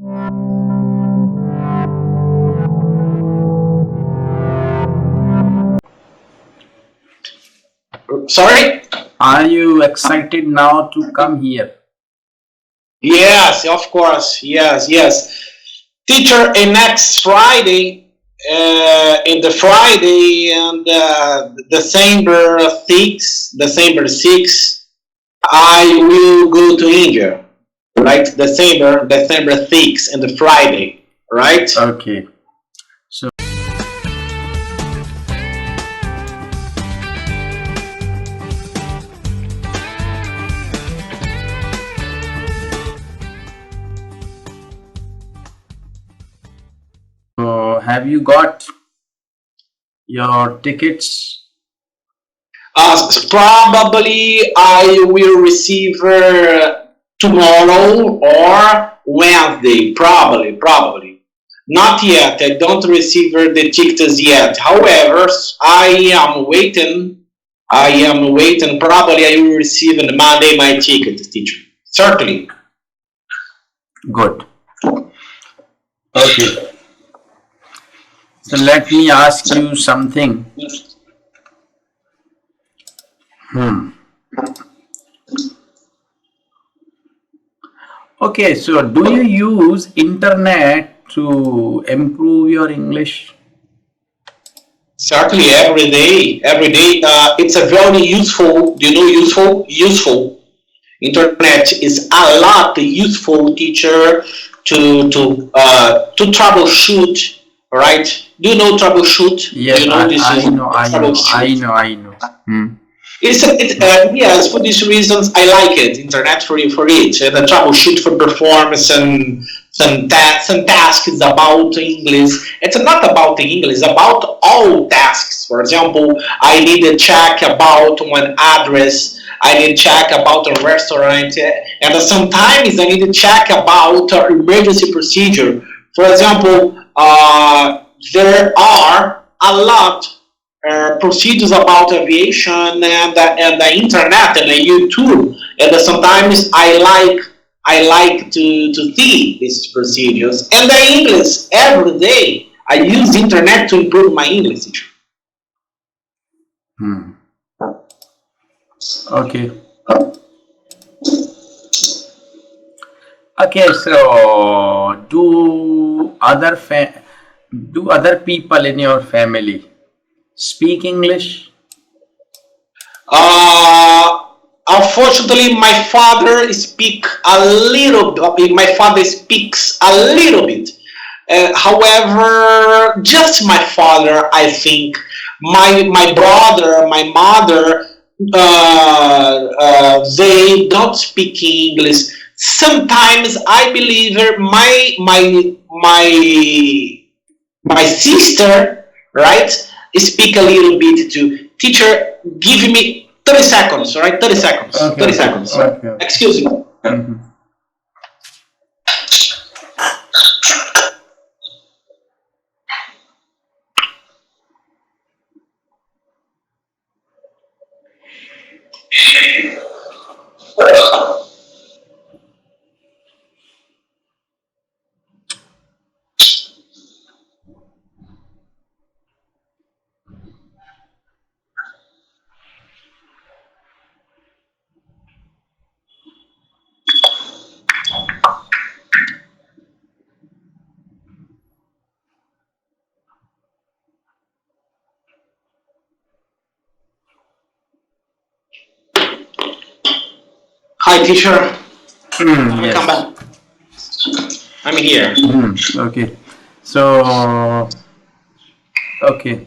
Sorry? Are you excited now to come here? Yes, of course. Yes, yes. Teacher, next Friday, in the Friday and December 6th, I will go to India, right? December 6th and the Friday, right? Okay. So have you got your tickets? Probably I will receive tomorrow or Wednesday. Probably. Not yet. I don't receive the tickets yet. However, I am waiting. Probably I will receive on Monday my ticket, teacher. Certainly. Good. Okay. So let me ask you something. Okay, so do you use internet to improve your English? Certainly, every day. It's a very useful. Useful. Internet is a lot useful, teacher, to troubleshoot. Right? Do you know troubleshoot? Yes, Do you know this I is know. troubleshoot? Yes, for these reasons I like it. Internet for it, and the troubleshoot for performance and some tasks about English. It's not about the English, it's about all tasks. For example, I need to check about one address. I need to check about a restaurant, and sometimes I need to check about emergency procedure. For example, there are a lot procedures about aviation and the internet and the YouTube, and sometimes I like to see these procedures and the English every day. I use internet to improve my English. Okay. Okay, so do other people in your family speak English? Unfortunately, my father speaks a little bit. My father speaks a little bit. However, just my father, I think. My brother, my mother, they don't speak English. Sometimes I believe my sister, right, speak a little bit too. Teacher, give me 30 seconds, all right? 30 seconds. Okay, 30 seconds. okay. Excuse me. Hi, teacher. Yes. Come back. I'm here. Okay. So, okay.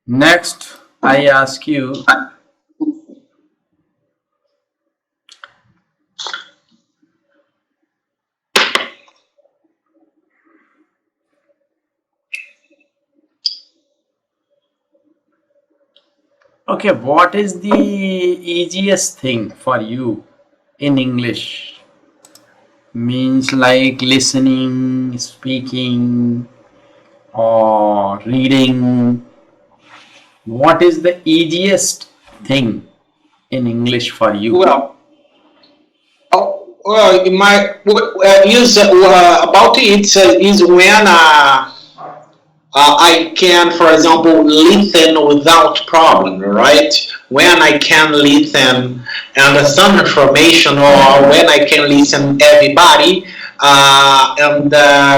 Next, I ask you, okay, what is the easiest thing for you in English? Means like listening, speaking, or reading. What is the easiest thing in English for you? Well, Well, my use about it is when I can, for example, listen without problem, right? When I can listen and some information, or when I can listen everybody and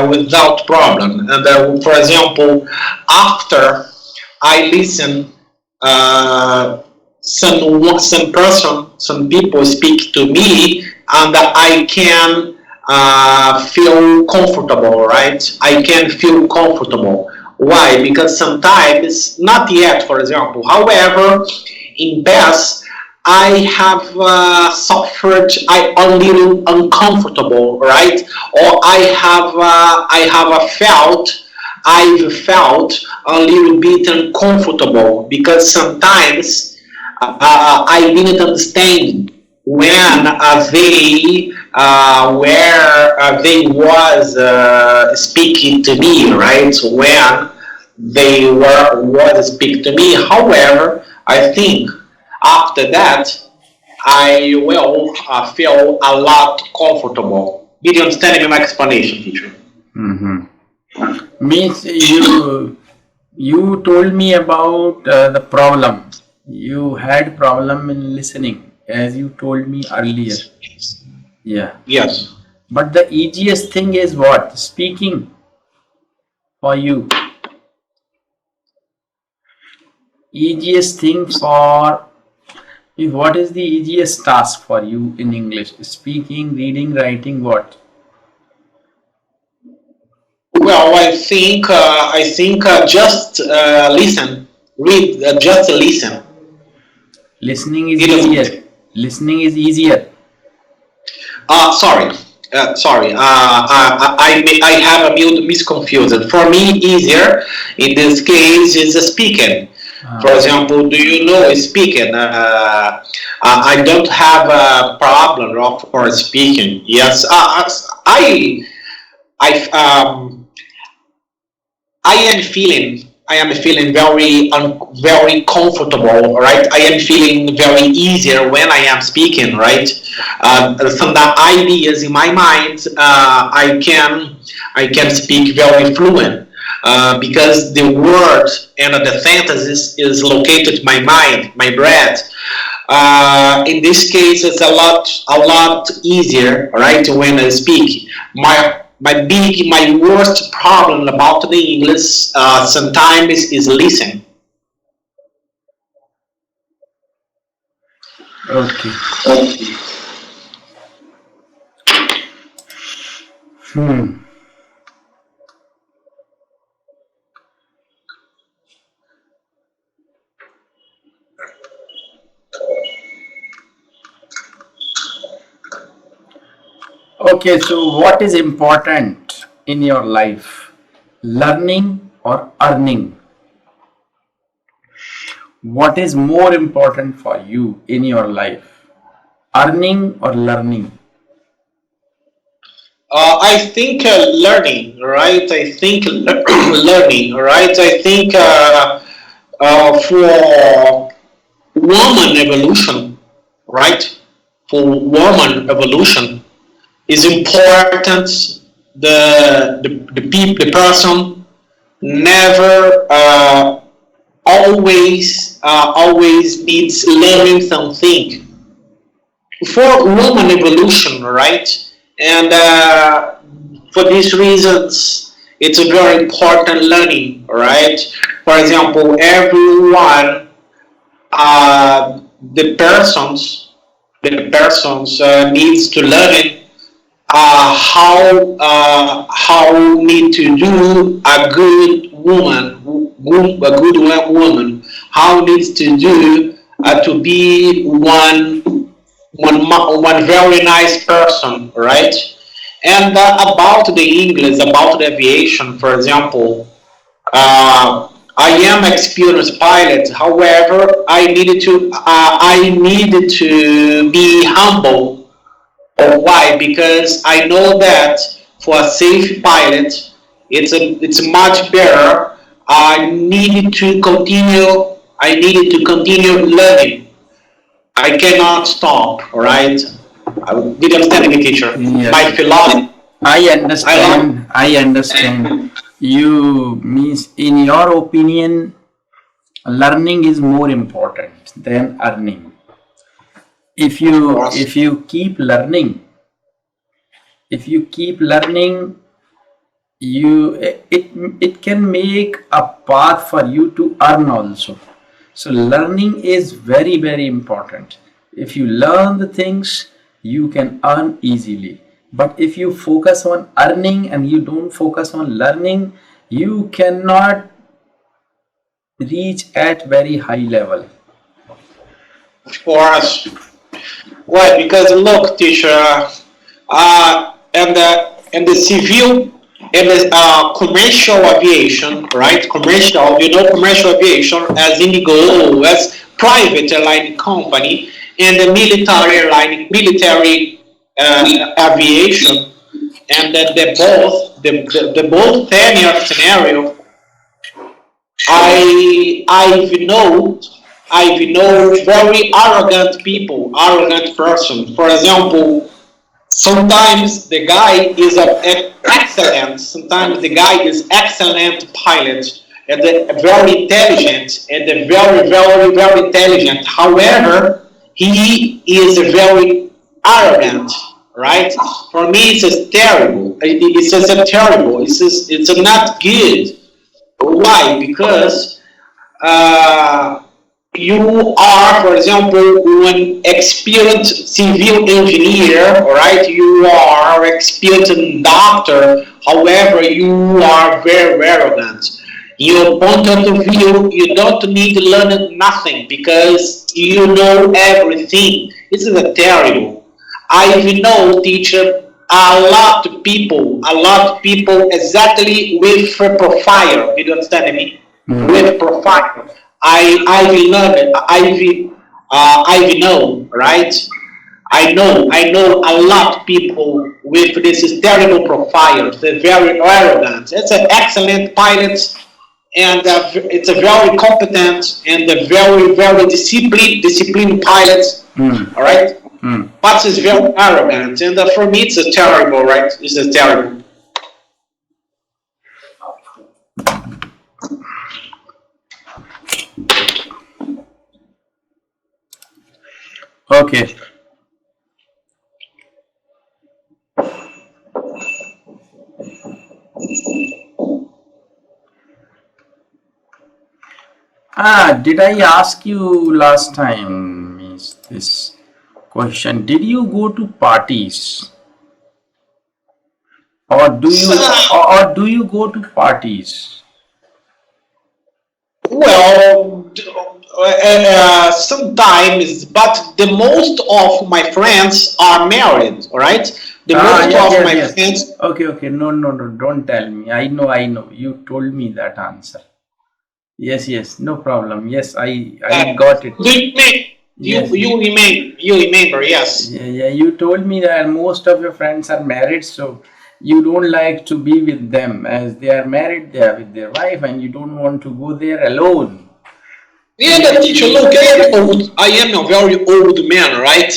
without problem. And for example, after I listen, uh, some people speak to me, and I can feel comfortable, right? I can feel comfortable. Why? Because sometimes, not yet, for example. However, in past, I have suffered, I a little uncomfortable, right? Or I've felt a little bit uncomfortable because sometimes I didn't understand when they was speaking to me, right? When they were was speaking to me. However, I think after that I will feel a lot comfortable. Did you understand my explanation, teacher? Mm-hmm. Means you told me about the problem. You had problem in listening, as you told me earlier. Yeah. Yes. But the easiest thing is what? Speaking for you. Easiest thing for you. What is the easiest task for you in English? Speaking, reading, writing, what? Well, I think just listen, read, just listen. Listening is It doesn't. easier. Listening is easier. Sorry, sorry. I have a misconfusion. For me, easier in this case is speaking. For example, do you know speaking? I don't have a problem for speaking. Yes, I I am feeling very comfortable, right? I am feeling very easier when I am speaking, right? Some the ideas in my mind, I can speak very fluent. Because the word and the sentences is located in my mind, my breath. In this case, it's a lot easier, right? When I speak, my worst problem about the English sometimes is listening. Okay. Hmm. Okay, so what is important in your life? Learning or earning? What is more important for you in your life? Earning or learning? I think learning, right? I think learning, right? I think for woman evolution, right? For woman evolution, is important. The person never always needs learning something for human evolution, right? And for these reasons, it's a very important learning, right? For example, everyone, uh, the persons, needs to learn how need to do a good a good woman, how needs to do to be one very nice person, right? And about the English, about the aviation, for example, I am experienced pilot. However, I needed to be humble. Why? Because I know that for a safe pilot, it's much better. I needed to continue learning. I cannot stop, right? Did you understand me, teacher? Yes, My philosophy. I I love. understand. I understand. You means, in your opinion, learning is more important than earning. If you keep learning, if you keep learning, you it can make a path for you to earn also. So learning is very important. If you learn the things, you can earn easily. But if you focus on earning and you don't focus on learning, you cannot reach at very high level. For us. Why? Because look, teacher, and the civil and the commercial aviation, right? Commercial, commercial aviation as Indigo, as private airline company, and the military airline, military aviation, and that the both tenure scenario I I've know very arrogant people, arrogant person. For example, sometimes the guy is excellent. Sometimes the guy is excellent pilot and very intelligent and very intelligent. However, he is very arrogant. Right? For me, it's just terrible. It's just a terrible. It's not good. Why? Because uh, you are, for example, an experienced civil engineer, all right? You are experienced doctor. However, you are very arrogant. Your point of view, you don't need to learn nothing because you know everything. This is a terrible. I know, teacher, a lot of people exactly with a profile. You understand me? Mm. With profile. I will learn it. I will know, right? I know a lot of people with this terrible profiles. They're very arrogant. It's an excellent pilot, and it's a very competent and a very disciplined pilot. Mm. All right, Mm. but it's very arrogant, and for me, it's a terrible, right? It's a terrible. Okay. Did I ask you last time, means this question? Did you go to parties, or do you go to parties? Well, sometimes, but the most of my friends are married. All right, the most Yes, of yes, my yes. friends. Okay. No. Don't tell me. I know. You told me that answer. Yes. No problem. Yes, I got it. Do you remember? Yes. You remember? Yes. Yeah. You told me that most of your friends are married, so you don't like to be with them as they are married. They are with their wife, and you don't want to go there alone. Yeah, the teacher. Look, I am old. I am a very old man, right?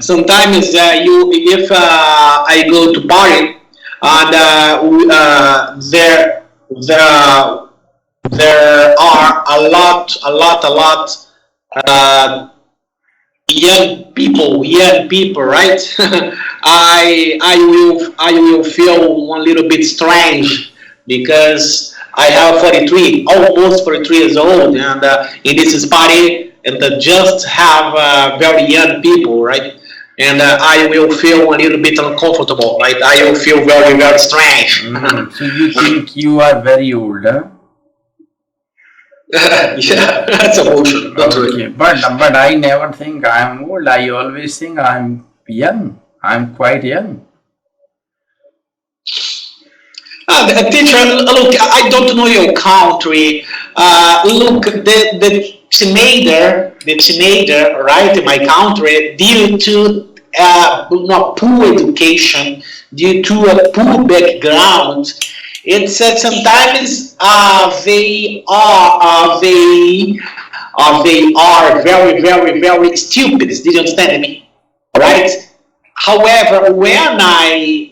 Sometimes if I go to party, and there are a lot uh, young people, right? I will feel a little bit strange because I have 43, almost 43 years old, and in this party, and just have very young people, right? And I will feel a little bit uncomfortable, right? I will feel very strange. So you think you are very old, huh? Yeah, that's emotion. Don't Okay, worry. but I never think I am old. I always think I am young. I am quite young. Teacher, look, I don't know your country. Look, the teenager, right, in my country, due to poor education, due to a poor background, it's sometimes they are very stupid. Did you understand me? right? However, when I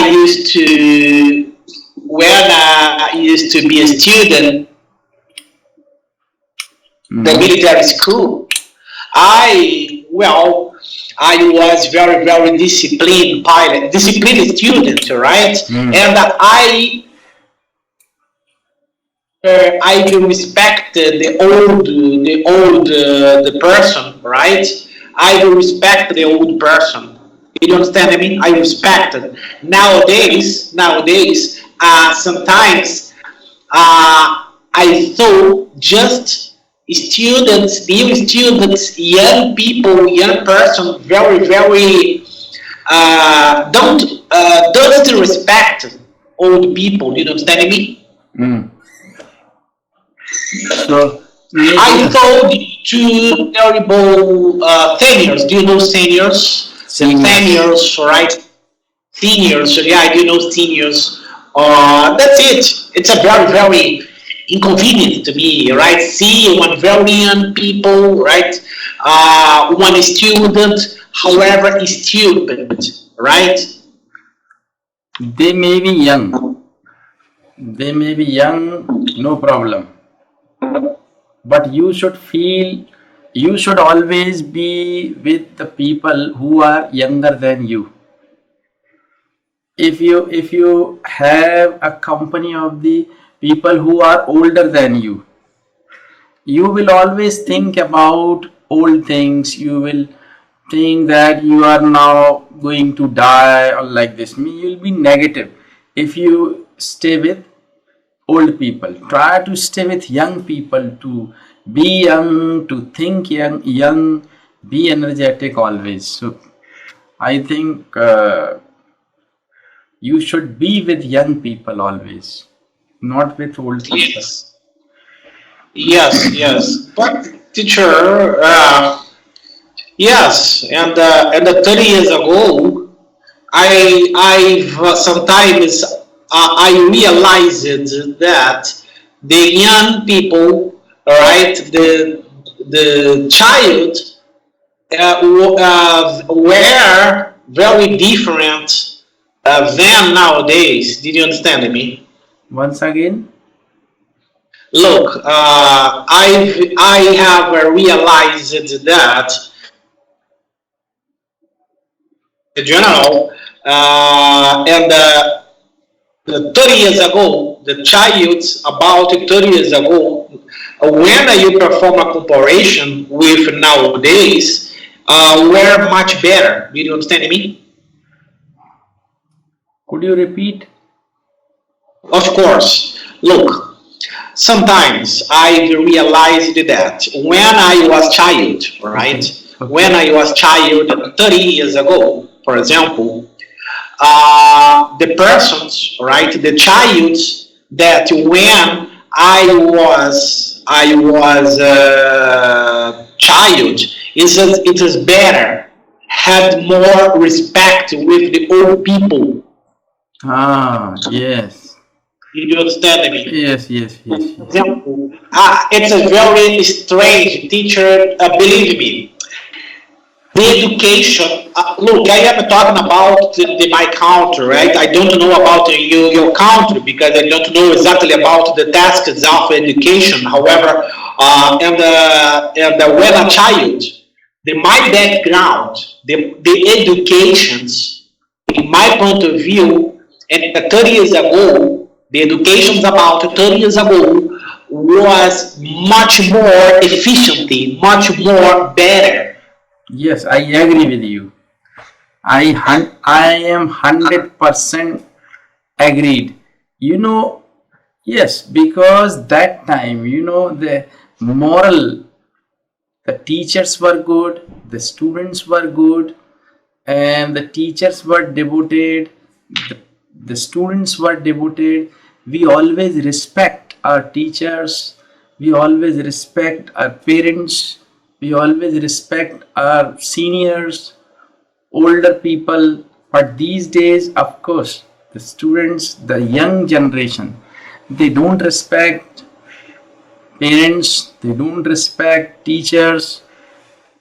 used to when I used to be a student, the Mm-hmm. military school, I well, I was very disciplined pilot, disciplined student, right? Mm. And I respect the person, right? I respect the old person. You understand me? I respect it. Nowadays, sometimes I saw just new students, young people, young person, very don't respect old people. You understand me? Mm. So, I yeah, told two terrible seniors. Do you know seniors? The seniors. seniors, right? Seniors, yeah, I do know seniors. That's it. It's a very inconvenient to me, right? See one very young people, right? One student, however, is stupid, right? They may be young. They may be young, no problem. But you should always be with the people who are younger than you. If you have a company of the people who are older than you will always think about old things. You will think that you are now going to die or like this. You'll be negative. If you stay with old people, try to stay with young people, to be young, to think young, be energetic always. So I think you should be with young people always, not with old people. Yes, yes. But teacher, yes, and 30 years ago, I've sometimes I realized that the young people, right, the child were very different than nowadays. Did you understand me? Once again. Look, I have realized that in general, and 30 years ago, the childs about 30 years ago, when you perform a comparison with nowadays, were much better. Did you understand me? Could you repeat? Of course. Look, sometimes I realized that when I was child, right? Okay. When Okay. I was child 30 years ago, for example, the persons, right, the child that when I was child, it is better, had more respect with the old people. Ah, yes. You understand me? Yes. For example, it's a very strange teacher. Believe me, the education. Look, I am talking about my country, right? I don't know about your country because I don't know exactly about the tasks of education. However, when a child, my background, the educations, in my point of view, and 30 years ago, the educations about 30 years ago was much more efficient, much more better. Yes, I agree with you. I am 100% agreed. You know, yes, because that time, the moral, the teachers were good, the students were good, and the teachers were devoted, the, the students were devoted. We always respect our teachers, we always respect our parents, we always respect our seniors, older people. But these days, of course, the students, the young generation, they don't respect parents, they don't respect teachers,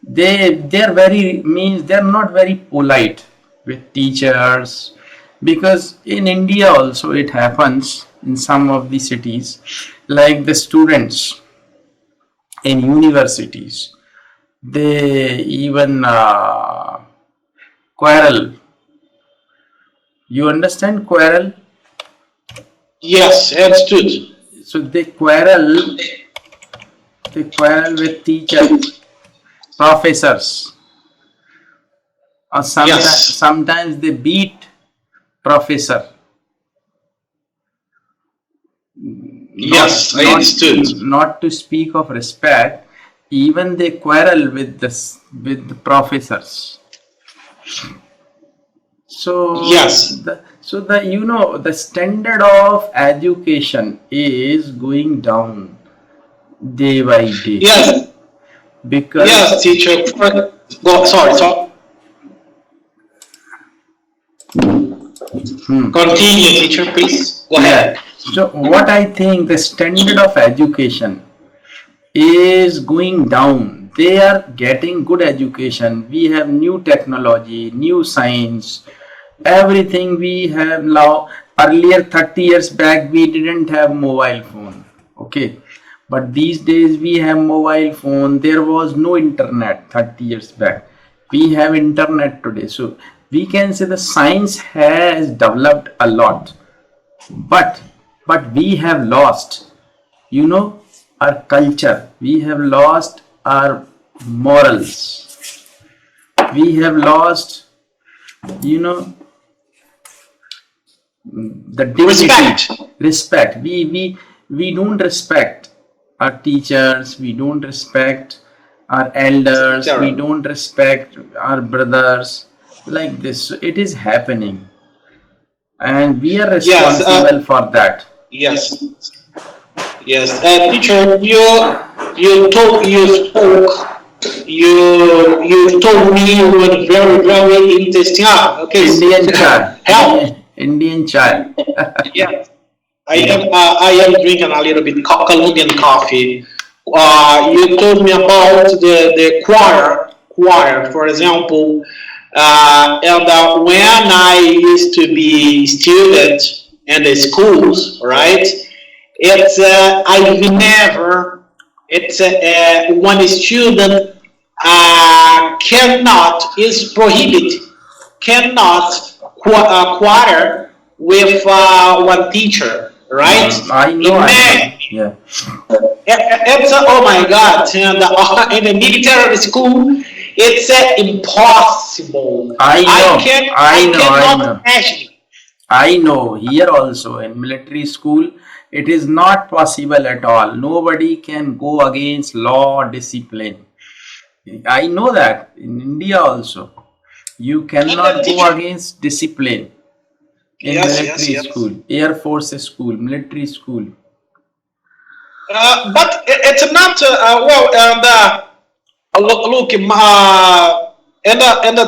they're very means they're not very polite with teachers, because in India also it happens in some of the cities, like the students in universities, they even quarrel. You understand quarrel? Yes, understood. So they quarrel with teachers, professors, or Yes, sometimes they beat professor. not yes, I not understood. not to speak of respect, even they quarrel with the professors. So Yes, the standard of education is going down day by day, yes, yes, because teacher. Go, sorry, so continue, teacher, please. Go yeah. ahead. So what I think, the standard of education is going down. They are getting good education. We have new technology, new science, everything we have now. Earlier, 30 years back, we didn't have mobile phone. Okay. But these days we have mobile phone. There was no internet 30 years back. We have internet today. So we can say the science has developed a lot. But we have lost, you know, our culture. We have lost our morals. We have lost, you know, the dignity, Respect. respect. We don't respect our teachers. We don't respect our It's elders. We terrible. don't respect our brothers. Like this, so it is happening, and we are Yes, responsible for that. yes, yes. Teacher, you told me you were very, very interesting. Ah, okay. Indian chai, Help. Indian chai. Yeah, Yeah. I am drinking a little bit Colombian coffee. You told me about the choir, for example. And when I used to be student in the schools, right? I've never. One student cannot is prohibited cannot choir with one teacher, right? I know. Imagine Yeah. it's oh my god, and in the military school, it's impossible. I know. I I know. I cannot know. imagine. I know. Here also in military school, it is not possible at all. Nobody can go against law or discipline. I know that in India also. You And cannot the go teacher, against discipline in yes, yes, military yes. school, Air Force school, military school. But it's not well. And look, and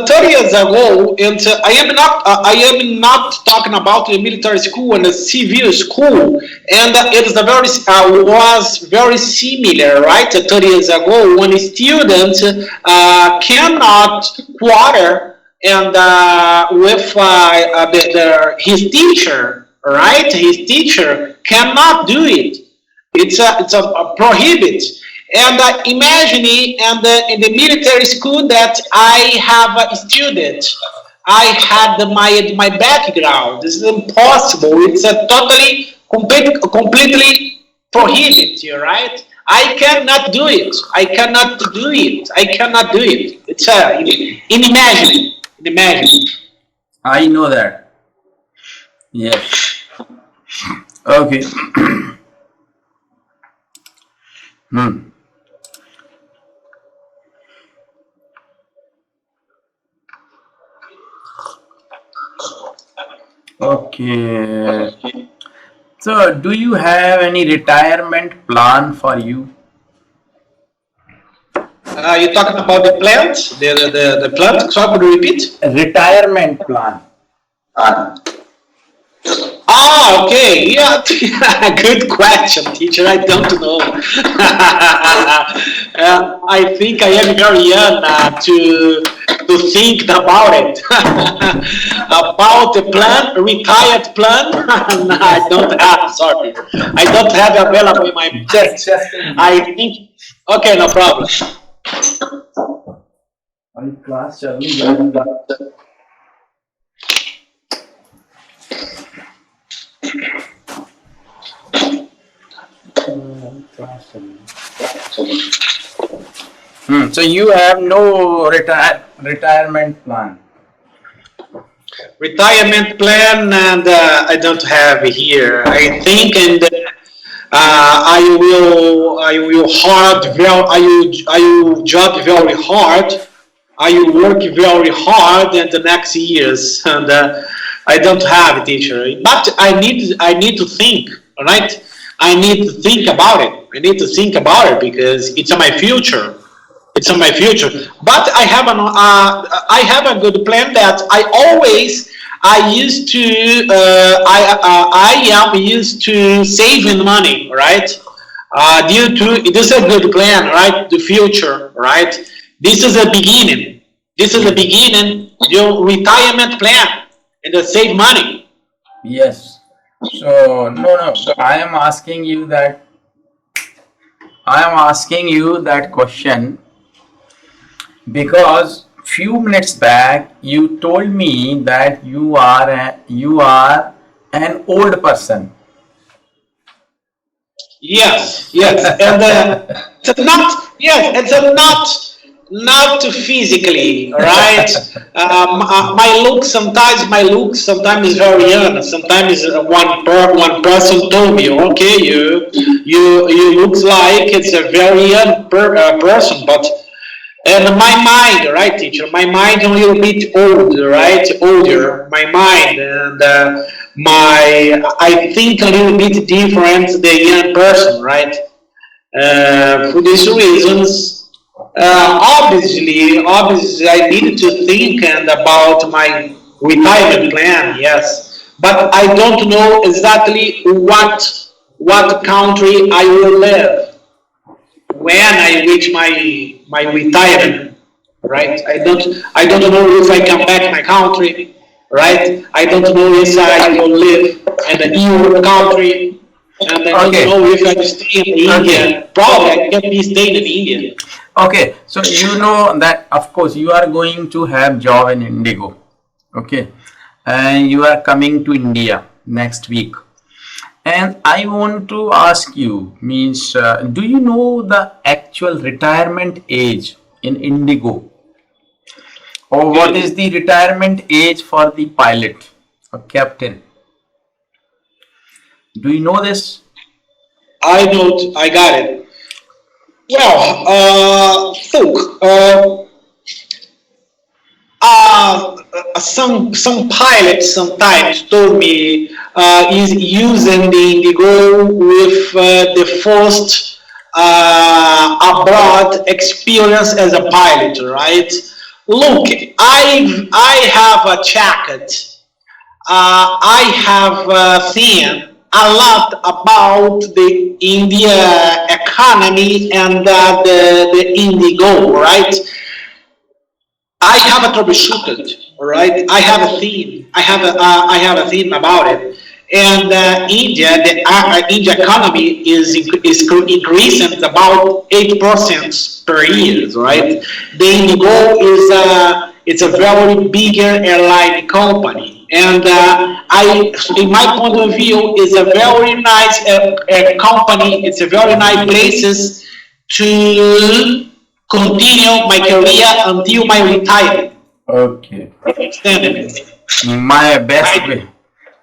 30 years ago, and I am not talking about the military school and the civil school, and it is a very was very similar, right? 30 years ago, when a student cannot quarter and with his teacher, right? His teacher cannot do it. It's a prohibit. And imagine and in the military school that I have a student. I had my background. This is impossible. It's a completely prohibited, right? I cannot do it. I cannot do it. I cannot do it. It's inimaginable. Inimaginable. I know that. Yes. Okay. Hmm. Okay. So, do you have any retirement plan for you? You're talking about the plant, the plant. Sorry, could you repeat? Retirement plan. Okay. Yeah. Good question, teacher. I don't know. I think I am very young to think about it. About the plan, retired plan. No, I Yes. don't have. Sorry, I don't have available in my mind. Just a minute. I think. Okay, no problem. अभी class चल रही है class चल रही है so you have no retirement plan. Retirement plan, and I don't have here. I think, and I will hard very, I will job very hard. I will work very hard in the next years, and I don't have it, teacher. But I need to think, all right? I need to think about it. I need to think about it because it's my future. It's on my future. But I have a good plan that I used to I am used to saving money, right? Due to this is a good plan, right? The future, right? This is a beginning. This is a beginning. Your retirement plan and to save money. Yes. So no. I am asking you that question because few minutes back you told me that you are an old person. Yes, yes, and it's not. Yes, it's not physically, right? My look sometimes is very young. Sometimes one person told me, okay, you looks like it's a very young person, but and my mind, right, teacher? My mind a little bit older, right? Older, my mind, and I think a little bit different the young person, right? For these reasons, obviously, I need to think and about my retirement plan. Yes, but I don't know exactly what country I will live when I reach my retirement, right? I don't know if I come back to my country, right? I don't know if I will live in a Europe country, and I don't Okay. know if I will stay in Okay. India. Probably I can be staying in India. Okay. So you know that of course you are going to have job in Indigo. Okay. And you are coming to India next week. And I want to ask you, means, do you know the actual retirement age in Indigo? Or what is the retirement age for the pilot or captain? Do you know this? I don't. I got it. Well, look. Some pilots sometimes told me is using the Indigo with the first abroad experience as a pilot, right? Look, I have a jacket. I have seen a lot about the India economy and the Indigo, right? I have a troubleshooted, all right? I have a theme. I have a theme about it. And India economy is increasing about 8% per year, right? The Indigo is it's a very bigger airline company, and in my point of view, is a very nice company. It's a very nice places to continue my career until my retirement. Okay. Understand me? My best I, wi-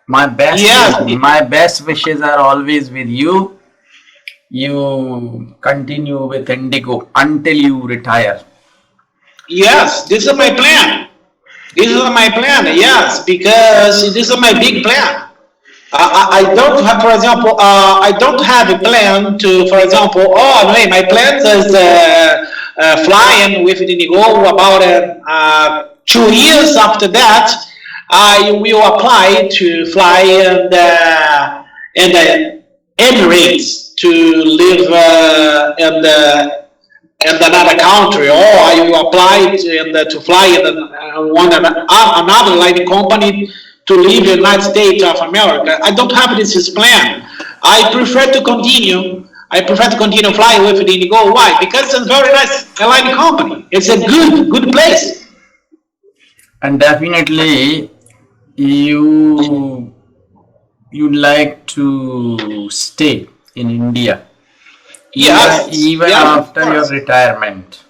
my best yes, my best wishes are always with you. You continue with Indigo until you retire. yes, this is my plan. This is my plan, yes, because this is my big plan. I don't have, for example, I don't have a plan to, for example, oh, no, my plan is flying with Indigo about 2 years after that. I will apply to fly in the Emirates to live in another country, or I will apply to fly in another line company to live in the United States of America. I don't have this plan. I prefer to continue. I prefer to continue flying with the Indigo. Why? Because it's a very nice airline company. It's a good place. And definitely you you'd like to stay in India Yes, even yes, of after your course. retirement.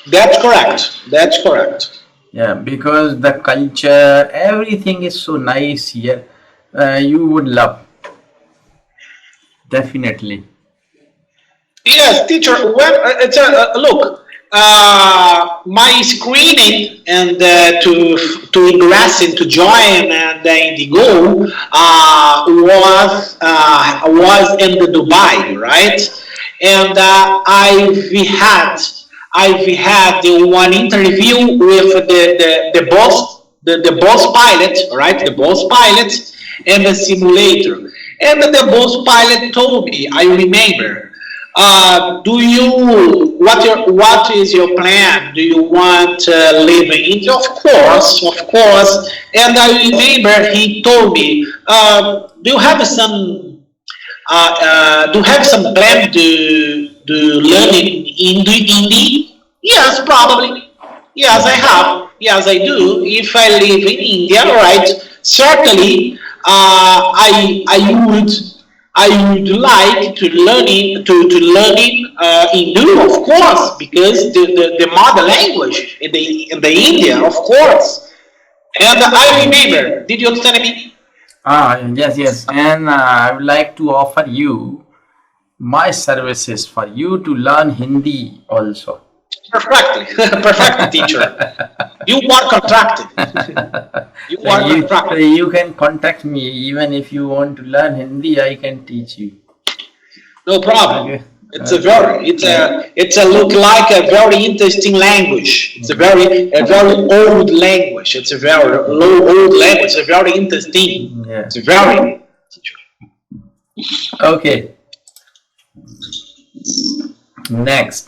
That's correct. That's correct. Yeah, because the culture, everything is so nice here. You would love, definitely. Yes, teacher. When it's a look, my screening and to ingress and to join the Indigo was in the Dubai, right? And I've had the one interview with the boss pilot, right? The boss pilot and the simulator. And the boss pilot told me, I remember, do you what is your plan? Do you want to live in India? Of course, of course. And I remember he told me, do you have some plan to learn in Hindi? Yes, probably. Yes, I have. Yes, I do. If I live in India, right? Certainly, I would like to learning Hindu, of course, because the mother language in the India, of course. And I remember. Did you understand me? Yes, yes. And I would like to offer you my services for you to learn Hindi also. Perfectly, perfectly, teacher. You are contracted. You So are contracted. you can contact me even if you want to learn Hindi, I can teach you. No problem. Okay. It's a Okay. very, it's a look like a very interesting language. It's a very old language. It's a very old language. It's very interesting. Yeah. It's very. Okay. Next.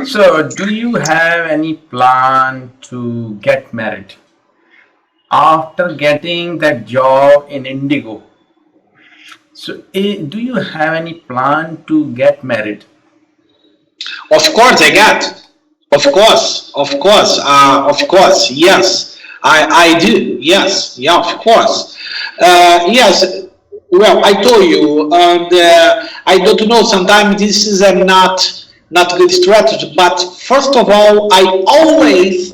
So, do you have any plan to get married after getting that job in Indigo? So, do you have any plan to get married? Of course, I got. Of course. Yes, I do. Yes, yeah, of course. Yes. Well, I told you, and I don't know. Sometimes this is a not good strategy. But first of all, I always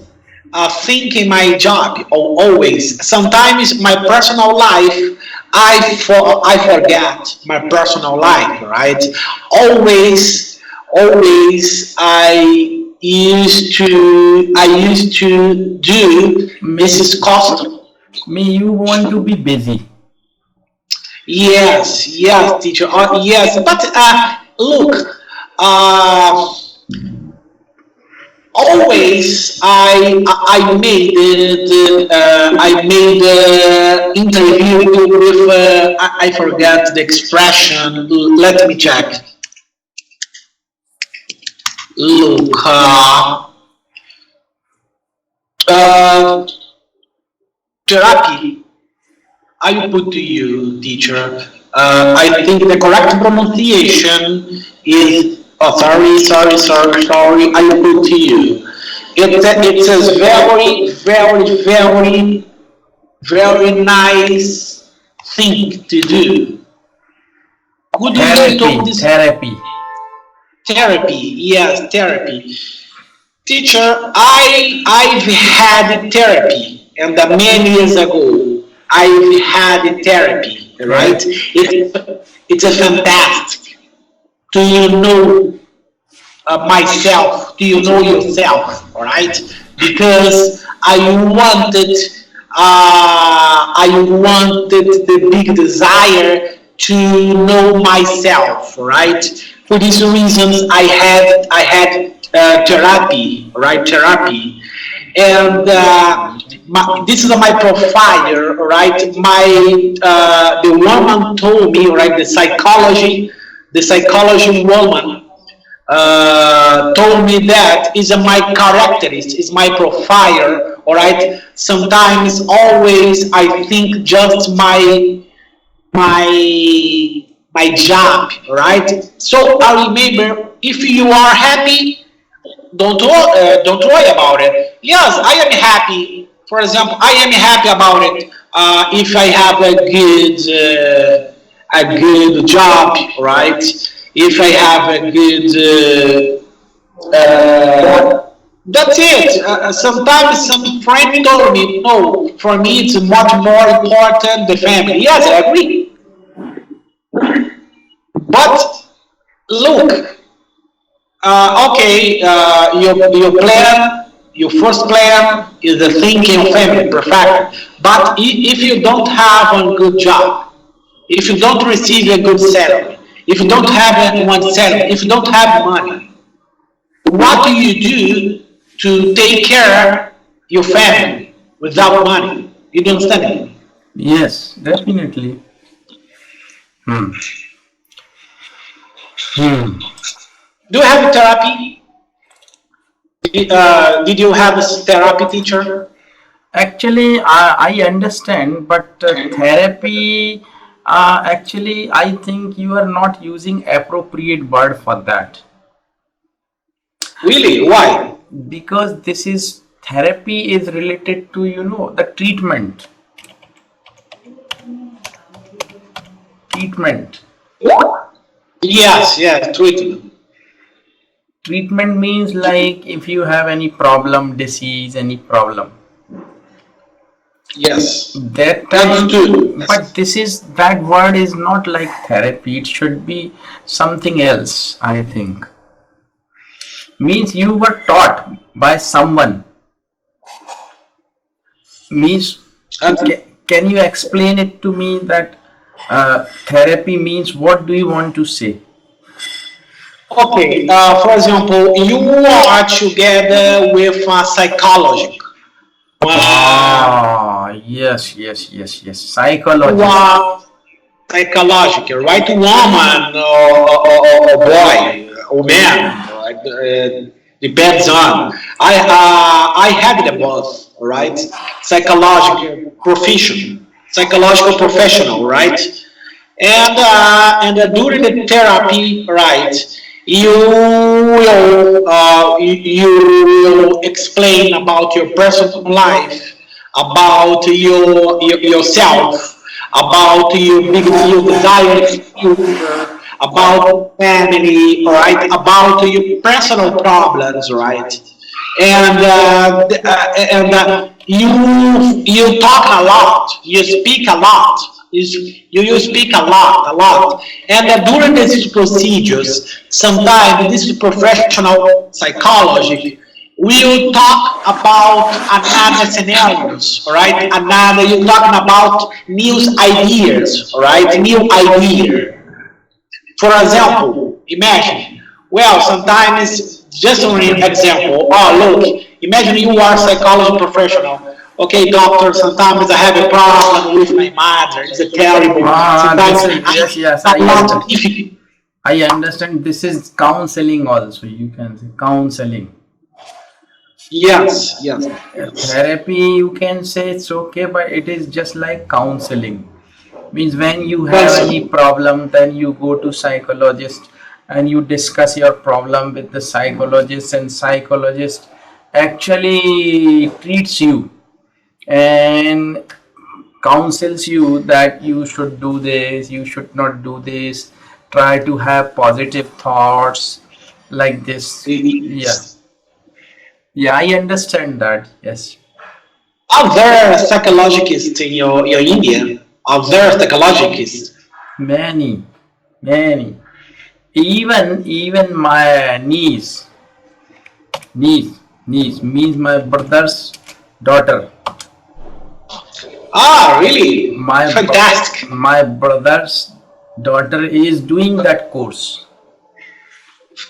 think in my job. Always. Sometimes my personal life, I forget my personal life. Right. Always I used to do Me, Mrs. Costa. you want to be busy. Yes, teacher. Yes, but look, uh, always I made interview with I forgot the expression. Let me check. Look, uh, therapy. I will put to you, teacher. I think the correct pronunciation is. Oh, sorry. I will put to you. It's a very nice thing to do. Could you talk Therapy, this therapy. therapy? Yes, therapy. Teacher, I've had therapy, and many years ago, I've had therapy. Right? Okay. It's a fantastic. Do you know myself? Do you know yourself? All right? Because I wanted the big desire to know myself. Right? For these reasons, I had therapy. Right? Therapy, and this is my profile, right? The woman told me, right? The psychology woman told me that is my characteristic, is my profile, all right. Sometimes, always, I think just my my job, right? So I remember, if you are happy, don't worry about it. Yes, I am happy. For example, I am happy about it. If I have a good job, right? If I have a good that's it. Sometimes some friend told me, no, for me it's much more important the family. Yes, I agree. But look, okay, your plan, your first plan is the thinking family, perfect. But if you don't have a good job, if you don't receive a good salary, if you don't have one salary, if you don't have money, what do you do to take care your family without money? You don't understand me? Yes, definitely. Hmm. Hmm. Do you have therapy? Did you have a therapy teacher? Actually, I understand, but therapy, actually, I think you are not using appropriate word for that, Really? Why? because this is therapy is related to, the treatment. Treatment. Yes, yes, treatment. Treatment means like if you have any problem, disease, any problem. Yes, That that's time, true. but that word is not like therapy. It should be something else, I think. Means you were taught by someone. Means, And can you explain it to me that therapy means what do you want to say? okay, for example, you are together with a psychologist. Ah, yes, yes, yes, yes. You Psychologist. are psychological, right? Woman or boy or man, right? Depends on. I had the both, right? Psychological professional, right? And during the therapy, right, you will explain about your personal life, about yourself, about your desire in the future, about family, right, about your personal problems, right, and you talk a lot, you speak a lot, you speak a lot, and during these procedures, sometimes this is professional psychology. We'll talk about another scenarios, all right? Another, you're talking about new ideas, all right? New idea. For example, imagine, well, sometimes, just an example, oh, look, imagine you are a psychology professional. Okay, doctor, sometimes I have a problem with my mother. It's terrible. This Sometimes is, yes, yes, I have a lot of difficulty. I understand. This is counseling also. You can say counseling. Yes, yes. Therapy, you can say it's okay, but it is just like counseling. Means when you have That's any problem, then you go to psychologist and you discuss your problem with the psychologist, and psychologist actually treats you and counsels you that you should do this, you should not do this, try to have positive thoughts like this. Yeah, yeah, I understand that. Yes, are there psychologists in your India? Are there psychologists? many, many. Even my niece means my brother's daughter. Ah, really? My Fantastic. my brother's daughter is doing that course.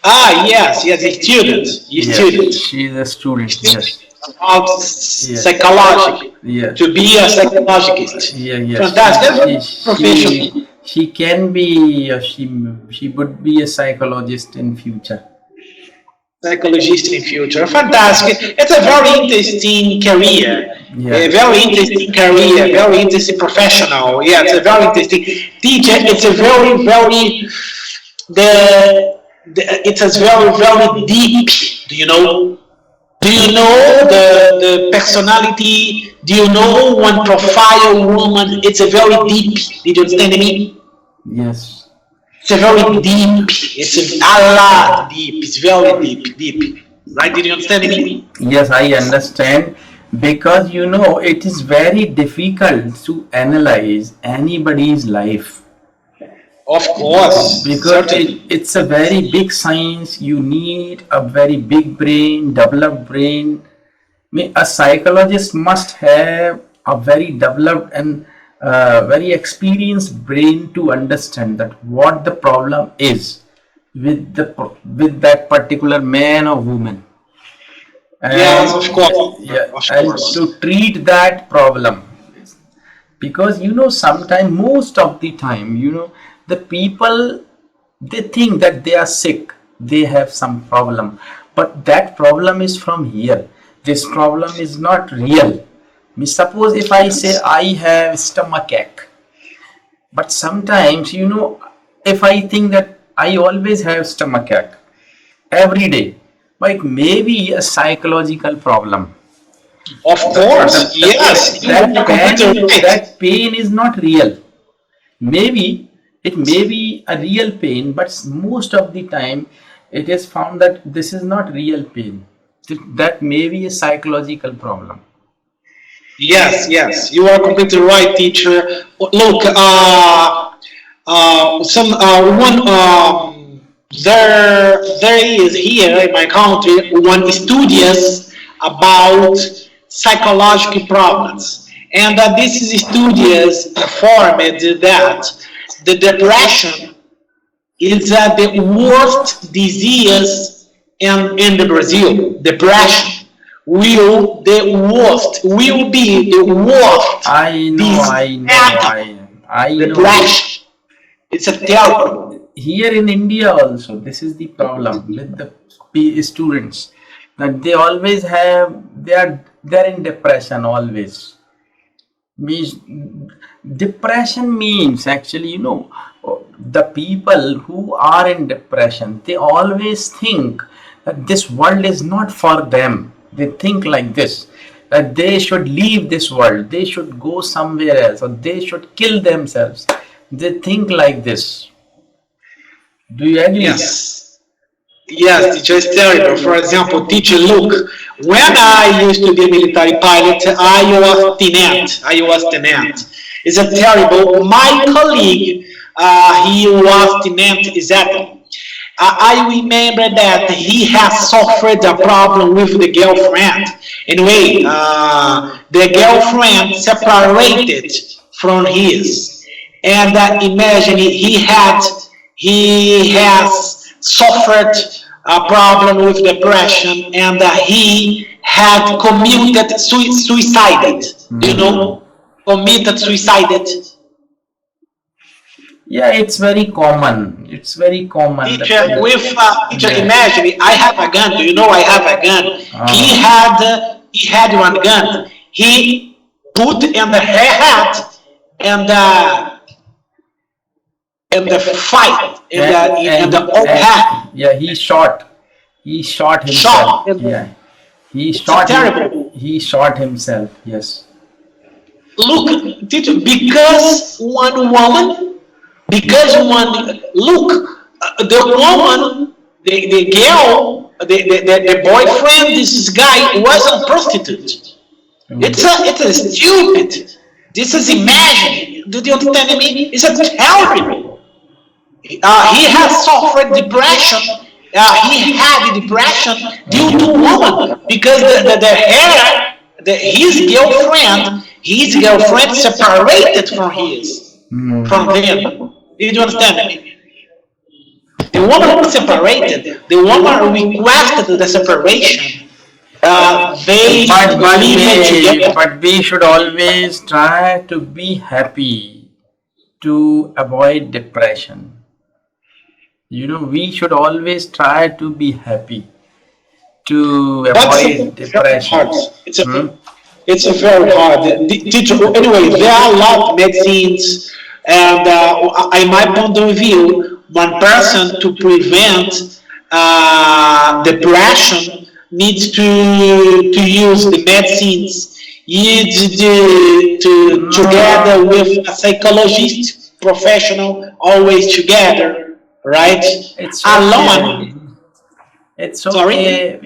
Ah, yes, yes, a student. You Yes, student. she is a student. Yes. about Yes. psychology, Yeah. to be a psychologist. Yeah, yes. Fantastic. She, That's she, profession. she can be, she would be a psychologist in future. Psychologist in future. Fantastic. It's a very interesting career. A Yeah. very interesting career, very interesting professional. Yeah, it's a very interesting teacher. It's a very, very it's a very, very deep. Do you know? Do you know the personality? Do you know one profile woman? It's a very deep. Did you understand me? Yes. It's a very deep. It's a lot deep. It's very deep, deep. Right? Did you understand me? Yes, I understand because it is very difficult to analyze anybody's life Of course, because certainly. it's a very big science. You need a very big brain, developed brain. A psychologist must have a very developed and very experienced brain to understand that what the problem is with that particular man or woman, Yes, and of course, yeah, of and course. to treat that problem. Because sometimes, most of the time, the people, they think that they are sick, they have some problem, but that problem is from here. This problem is not real. Suppose if I say Yes. I have stomach ache, but sometimes, if I think that I always have stomach ache every day, but it may be a psychological problem. Of But course, yes, you that are completely right. pain is not real. Maybe it may be a real pain, but most of the time it is found that this is not real pain. That may be a psychological problem. Yes, yes, you are completely right, teacher. Look, some one there is here in my country one studies about psychological problems, and this is studies formed that the depression is the worst disease in the Brazil. Depression will be the worst I know, disease I know, ever. I know. Depression. It's a terrible. Here in India also, this is the problem with the students, that they're in depression always. Means depression means actually, the people who are in depression, they always think that this world is not for them. They think like this, that they should leave this world, they should go somewhere else, or they should kill themselves. They think like this. Do you agree? Yes. Yes, teacher, it's terrible. For example, teacher, look, when I used to be a military pilot, I was tenant. It's a terrible. My colleague, he was tenant exactly. I remember that he has suffered a problem with the girlfriend. Anyway, the girlfriend separated from his, and imagine he has suffered a problem with depression, and he had committed suicided. Do you know? Committed suicided. Yeah, it's very common. It's very common that Teacher, yeah. imagine I have a gun. Do you know I have a gun? He had one gun. He put in the head and the fight in the old hat. Yeah, he shot himself. Shot. Yeah, It's terrible. he shot himself. Yes. Look, teacher, because one woman, because one look, the woman, the girl, the boyfriend, this guy wasn't prostitute. It's a stupid. This is imaginary. Do you understand me? It's a terrible. He has suffered depression. He had depression due to woman because his girlfriend separated from them. Did you understand me? The woman separated. The woman requested the separation. They live together. but we should always try to be happy to avoid depression. We should always try to be happy to But avoid it's very hard. depression. It's a Hmm? it's a very hard. Teacher, anyway, there are a lot of medicines, and in my point of view, one person to prevent depression needs to use the medicines. Needs to together No, with a psychologist professional, always together, right? it's okay. Alone, It's sorry. okay.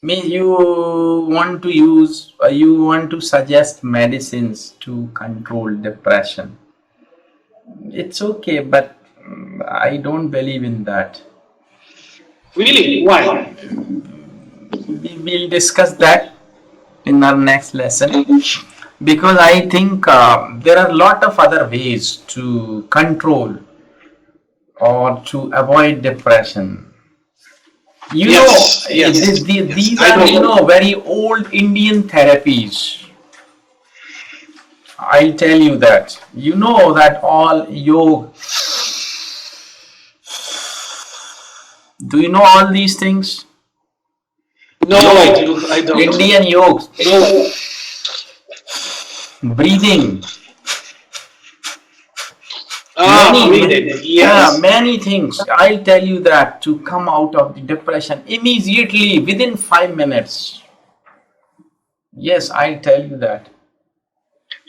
You want to use, you want to suggest medicines to control depression. It's okay, but I don't believe in that. Really? Why? We will discuss that in our next lesson because I think there are a lot of other ways to control or to avoid depression. Yes, yes, yes. These I are, know. very old Indian therapies. I tell you that. You know that all yoga. Do you know all these things? No, I Yoga, do. I don't. Indian yoga, No. breathing, Ah, breathing. yeah, Yes. many things. I'll tell you that to come out of the depression immediately within 5 minutes. Yes, I'll tell you that.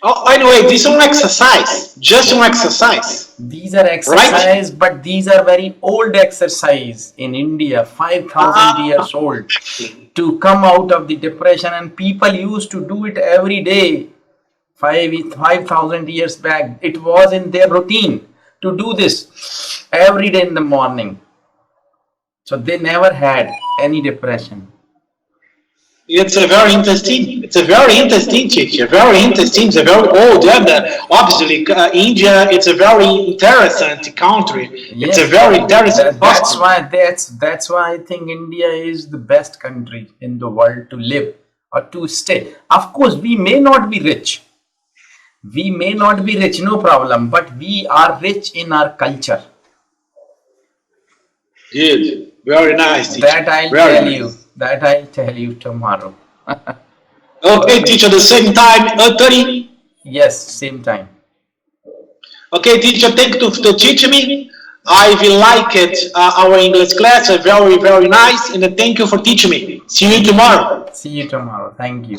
Oh, anyway, this is an exercise. Just an exercise, These are right? exercise, but these are very old exercise in India, 5,000 Ah, years old, to come out of the depression, and people used to do it every day. 5,000 years back, it was in their routine to do this every day in the morning. So they never had any depression. it's a very interesting. It's a very interesting teacher. Very interesting. It's a very old, and obviously India. It's a very interesting country. It's a Yes, very interesting custom. that's why I think India is the best country in the world to live or to stay. Of course, we may not be rich. We may not be rich, no problem, but we are rich in our culture. Good. Very nice, teacher. That I'll Very tell you. nice. That I'll tell you tomorrow. Okay, Okay. teacher. The same time, 30. Yes, same time. Okay, teacher, thank you to teach me. I will like it. Our English class very, very nice, and thank you for teaching me. See you Thank you. tomorrow. See you tomorrow. Thank you.